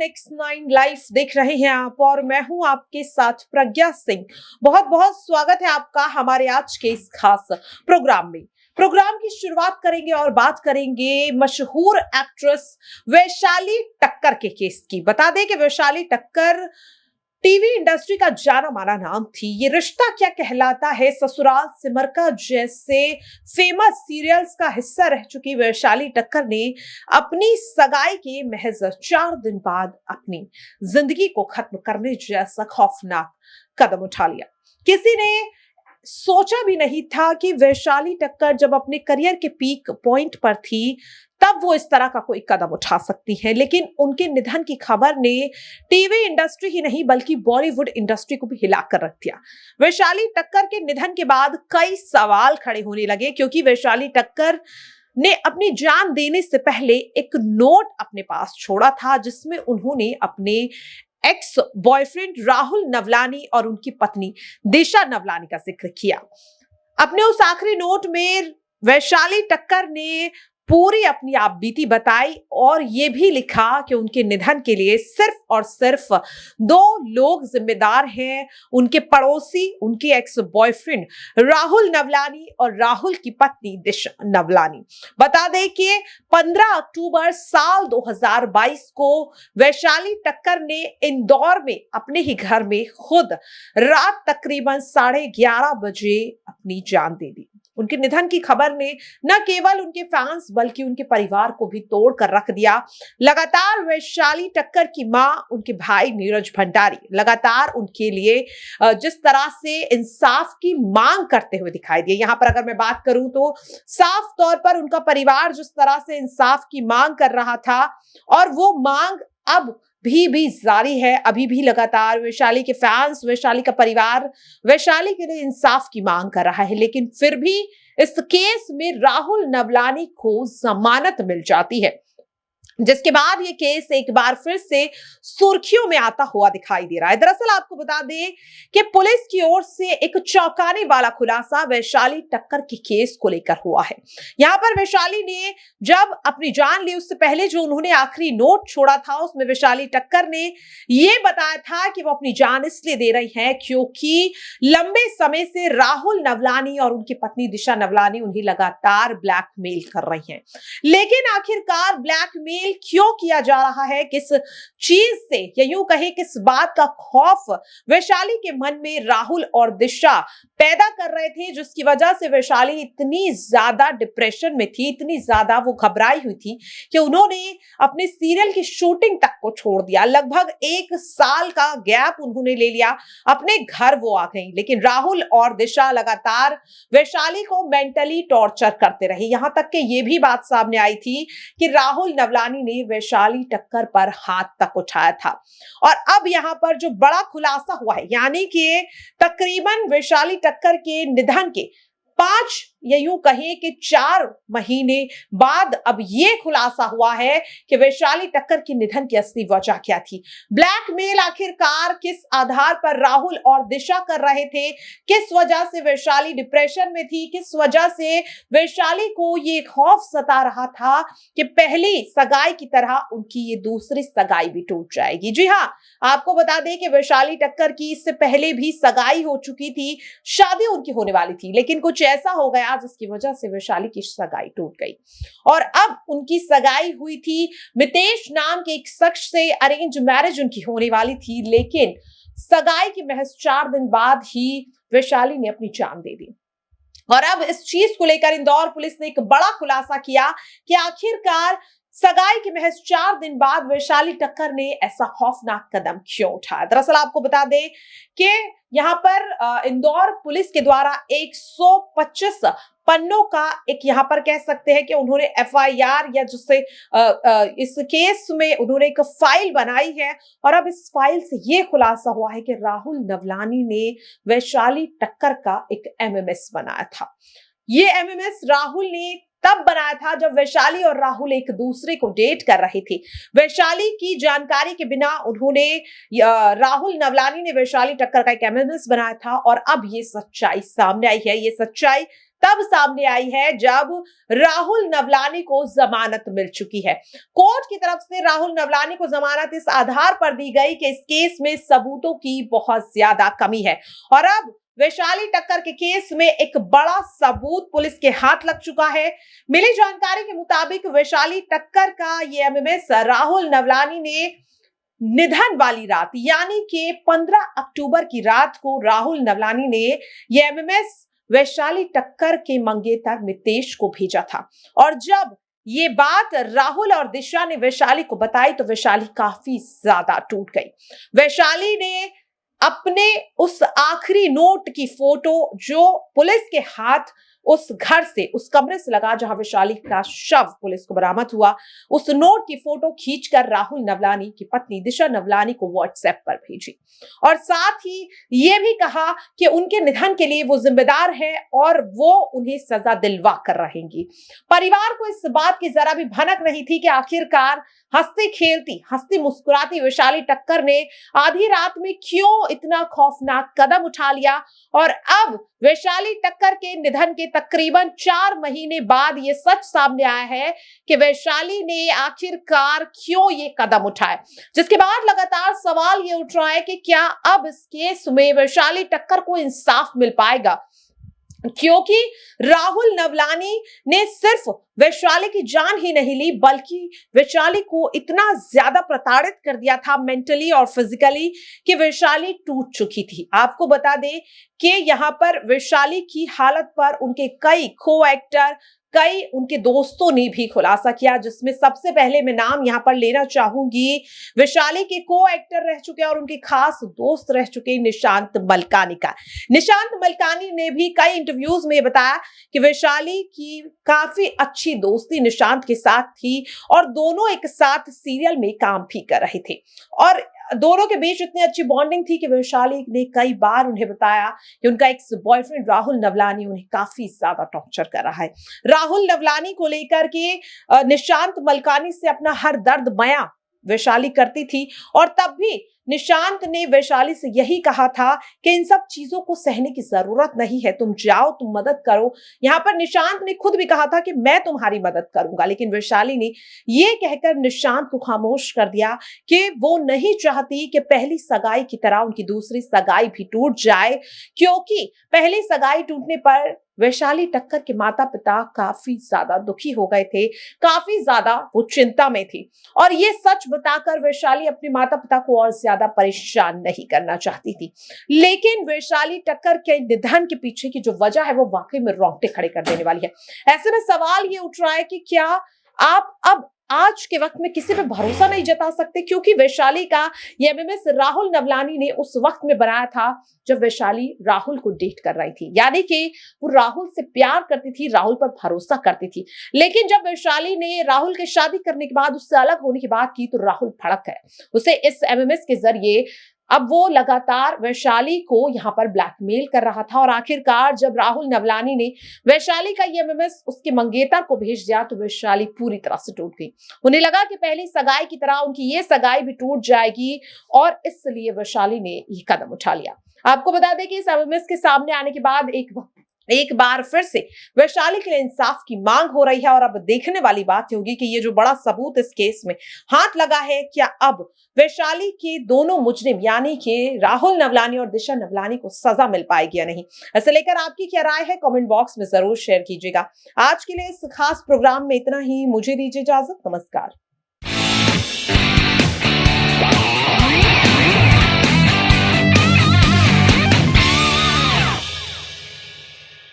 9 live देख रहे हैं आप और मैं हूं आपके साथ प्रज्ञा सिंह। बहुत बहुत स्वागत है आपका हमारे आज के इस खास प्रोग्राम में। प्रोग्राम की शुरुआत करेंगे और बात करेंगे मशहूर एक्ट्रेस वैशाली टक्कर के केस की। बता दें कि वैशाली टक्कर टीवी इंडस्ट्री का जाना माना नाम थी। ये रिश्ता क्या कहलाता है, ससुराल सिमरका जैसे फेमस सीरियल्स का हिस्सा रह चुकी वैशाली टक्कर ने अपनी सगाई के महज 4 दिन बाद अपनी जिंदगी को खत्म करने जैसा खौफनाक कदम उठा लिया। किसी ने सोचा भी नहीं था कि वैशाली टक्कर जब अपने करियर के पीक पॉइंट पर थी तब वो इस तरह का कोई कदम उठा सकती हैं। लेकिन उनके निधन की खबर ने टीवी इंडस्ट्री ही नहीं बल्कि बॉलीवुड इंडस्ट्री को भी हिलाकर रख दिया। वैशाली टक्कर के निधन के बाद कई सवाल खड़े होने लगे, क्योंकि वैशाली टक्कर ने अपनी जान देने से पहले एक नोट अपने पास छोड़ा था, जिसमें उन्होंने अपने एक्स बॉयफ्रेंड राहुल नवलानी और उनकी पत्नी दिशा नवलानी का जिक्र किया। अपने उस आखिरी नोट में वैशाली टक्कर ने पूरी अपनी आपबीती बताई और ये भी लिखा कि उनके निधन के लिए सिर्फ और सिर्फ 2 लोग जिम्मेदार हैं, उनके पड़ोसी, उनके एक्स बॉयफ्रेंड राहुल नवलानी और राहुल की पत्नी दिशा नवलानी। बता दें कि 15 अक्टूबर साल 2022 को वैशाली टक्कर ने इंदौर में अपने ही घर में खुद रात तकरीबन 11:30 बजे अपनी जान दे दी। उनके निधन की खबर ने न केवल उनके फैंस बल्कि उनके परिवार को भी तोड़ कर रख दिया। लगातार वैशाली टक्कर की मां, उनके भाई नीरज भंडारी लगातार उनके लिए जिस तरह से इंसाफ की मांग करते हुए दिखाई दिए। यहां पर अगर मैं बात करूं तो साफ तौर पर उनका परिवार जिस तरह से इंसाफ की मांग कर रहा था और वो मांग अब भी जारी है। अभी भी लगातार वैशाली के फैंस, वैशाली का परिवार वैशाली के लिए इंसाफ की मांग कर रहा है। लेकिन फिर भी इस केस में राहुल नवलानी को जमानत मिल जाती है, जिसके बाद ये केस एक बार फिर से सुर्खियों में आता हुआ दिखाई दे रहा है। दरअसल आपको बता दें कि पुलिस की ओर से एक चौंकाने वाला खुलासा वैशाली टक्कर के केस को लेकर हुआ है। यहां पर वैशाली ने जब अपनी जान ली उससे पहले जो उन्होंने आखिरी नोट छोड़ा था उसमें वैशाली टक्कर ने यह बताया था कि वो अपनी जान इसलिए दे रही है क्योंकि लंबे समय से राहुल नवलानी और उनकी पत्नी दिशा नवलानी उन्हें लगातार ब्लैकमेल कर रही हैं। लेकिन आखिरकार ब्लैकमेल क्यों किया जा रहा है, किस चीज से या यूं कहें किस बात का खौफ वैशाली के मन में राहुल और दिशा पैदा कर रहे थे, जिसकी वजह से वैशाली इतनी ज्यादा डिप्रेशन में थी, इतनी ज्यादा वो घबराई हुई थी कि उन्होंने अपने सीरियल की शूटिंग तक को छोड़ दिया। लगभग 1 साल का गैप उन्होंने ले लिया, अपने घर वो आ गई। लेकिन राहुल और दिशा लगातार वैशाली को मेंटली टॉर्चर करते रहे। यहां तक कि ये भी बात सामने आई थी कि राहुल नवलानी ने वैशाली टक्कर पर हाथ तक उठाया था। और अब यहां पर जो बड़ा खुलासा हुआ है, यानी कि तकरीबन वैशाली टक्कर के निधन के 5 या यूं कहें कि 4 महीने बाद अब ये खुलासा हुआ है कि वैशाली टक्कर के निधन की असली वजह क्या थी। ब्लैकमेल आखिरकार किस आधार पर राहुल और दिशा कर रहे थे, किस वजह से वैशाली डिप्रेशन में थी, किस वजह से वैशाली को ये खौफ सता रहा था कि पहली सगाई की तरह उनकी ये दूसरी सगाई भी टूट जाएगी। जी हाँ, आपको बता दें कि वैशाली टक्कर की इससे पहले भी सगाई हो चुकी थी, शादी उनकी होने वाली थी, लेकिन कुछ ऐसा हो गया जिसकी वजह से वैशाली की सगाई टूट गई। और अब उनकी सगाई हुई थी मितेश नाम के एक शख्स से, अरेंज मैरिज उनकी होने वाली थी, लेकिन सगाई के महज 4 दिन बाद ही वैशाली ने अपनी जान दे दी। और अब इस चीज को लेकर इंदौर पुलिस ने एक बड़ा खुलासा किया कि आखिरकार सगाई के महज 4 दिन बाद वैशाली टक्कर ने ऐसा खौफनाक कदम क्यों उठाया। दरअसल आपको बता दें कि यहाँ पर इंदौर पुलिस के द्वारा 125 पन्नों का एक यहाँ पर कह सकते हैं कि उन्होंने FIR या जिससे इस केस में उन्होंने एक फाइल बनाई है। और अब इस फाइल से ये खुलासा हुआ है कि राहुल नवलानी ने वैशाली टक्कर का एक MMS बनाया था। ये MMS राहुल ने तब बनाया था जब वैशाली और राहुल एक दूसरे को डेट कर रहे थे। वैशाली की जानकारी के बिना उन्होंने राहुल नवलानी ने वैशाली टक्कर का एक MMS बनाया था। और अब ये सच्चाई सामने आई है। ये सच्चाई तब सामने आई है जब राहुल नवलानी को जमानत मिल चुकी है। कोर्ट की तरफ से राहुल नवलानी को जमानत इस आधार पर दी गई कि इस केस में सबूतों की बहुत ज्यादा कमी है और अब वैशाली टक्कर के केस में एक बड़ा सबूत पुलिस के हाथ लग चुका है। मिली जानकारी के मुताबिक वैशाली टक्कर का ये एमएमएस राहुल नवलानी ने निधन वाली रात यानी कि 15 अक्टूबर की रात को राहुल नवलानी ने ये एमएमएस वैशाली टक्कर के मंगेतर नितेश को भेजा था और जब ये बात राहुल और दिशा ने वैशाली को बताई तो वैशाली काफी ज्यादा टूट गई। वैशाली ने अपने उस आखिरी नोट की फोटो जो पुलिस के हाथ उस घर से उस कमरे से लगा जहां वैशाली का शव पुलिस को बरामद हुआ, उस नोट की फोटो खींचकर राहुल नवलानी की पत्नी दिशा नवलानी को व्हाट्सएप पर भेजी और साथ ही ये भी कहा कि उनके निधन के लिए वो जिम्मेदार है और वो उन्हें सजा दिलवा कर रहेंगी। परिवार को इस बात की जरा भी भनक नहीं थी कि आखिरकार हंसती खेलती हंसती मुस्कुराती वैशाली टक्कर ने आधी रात में क्यों इतना खौफनाक कदम उठा लिया और अब वैशाली टक्कर के निधन के तकरीबन 4 महीने बाद ये सच सामने आया है कि वैशाली ने आखिरकार क्यों ये कदम उठाए, जिसके बाद लगातार सवाल ये उठ रहा है कि क्या अब इस केस में वैशाली टक्कर को इंसाफ मिल पाएगा, क्योंकि राहुल नवलानी ने सिर्फ वैशाली की जान ही नहीं ली बल्कि वैशाली को इतना ज्यादा प्रताड़ित कर दिया था मेंटली और फिजिकली कि वैशाली टूट चुकी थी। आपको बता दें कि यहाँ पर वैशाली की हालत पर उनके कई को एक्टर कई उनके दोस्तों ने भी खुलासा किया, जिसमें सबसे पहले मैं नाम यहां पर लेना चाहूंगी वैशाली के को एक्टर रह चुके और उनके खास दोस्त रह चुके निशांत मलकानी का। निशांत मलकानी ने भी कई इंटरव्यूज में बताया कि वैशाली की काफी अच्छी दोस्ती निशांत के साथ थी और दोनों एक साथ सीरियल में काम भी कर रहे थे और दोनों के बीच इतनी अच्छी बॉन्डिंग थी कि वैशाली ने कई बार उन्हें बताया कि उनका एक्स बॉयफ्रेंड राहुल नवलानी उन्हें काफी ज्यादा टॉर्चर कर रहा है। राहुल नवलानी को लेकर के निशांत मलकानी से अपना हर दर्द बयां वैशाली करती थी और तब भी निशांत ने वैशाली से यही कहा था कि इन सब चीजों को सहने की जरूरत नहीं है, तुम जाओ, तुम मदद करो। यहाँ पर निशांत ने खुद भी कहा था कि मैं तुम्हारी मदद करूंगा, लेकिन वैशाली ने ये कहकर निशांत को खामोश कर दिया कि वो नहीं चाहती कि पहली सगाई की तरह उनकी दूसरी सगाई भी टूट जाए, क्योंकि पहली सगाई टूटने पर वैशाली टक्कर के माता पिता काफी ज्यादा दुखी हो गए थे, काफी ज्यादा वो चिंता में थी और ये सच बताकर वैशाली अपने माता पिता को और ज्यादा परेशान नहीं करना चाहती थी। लेकिन वैशाली टक्कर के निधन के पीछे की जो वजह है वो वाकई में रोंगटे खड़े कर देने वाली है। ऐसे में सवाल ये उठ रहा है कि क्या आप अब आज के वक्त में किसी पे भरोसा नहीं जता सकते, क्योंकि वैशाली का ये एमएमएस राहुल नवलानी ने उस वक्त में बनाया था जब वैशाली राहुल को डेट कर रही थी, यानी कि वो राहुल से प्यार करती थी, राहुल पर भरोसा करती थी। लेकिन जब वैशाली ने राहुल के शादी करने के बाद उससे अलग होने की बात की तो राहुल भड़क गए। उसे इस एमएमएस के जरिए अब वो लगातार वैशाली को यहाँ पर ब्लैकमेल कर रहा था और आखिरकार जब राहुल नवलानी ने वैशाली का ये एमएमएस उसके मंगेतर को भेज दिया तो वैशाली पूरी तरह से टूट गई। उन्हें लगा कि पहली सगाई की तरह उनकी ये सगाई भी टूट जाएगी और इसलिए वैशाली ने ये कदम उठा लिया। आपको बता दें कि इस एमएमएस के सामने आने के बाद एक बार फिर से वैशाली के लिए इंसाफ की मांग हो रही है और अब देखने वाली बात होगी कि ये जो बड़ा सबूत इस केस में हाथ लगा है, क्या अब वैशाली के दोनों मुजरिम यानी कि राहुल नवलानी और दिशा नवलानी को सजा मिल पाएगी या नहीं। ऐसे लेकर आपकी क्या राय है कमेंट बॉक्स में जरूर शेयर कीजिएगा। आज के लिए इस खास प्रोग्राम में इतना ही, मुझे दीजिए इजाजत, नमस्कार।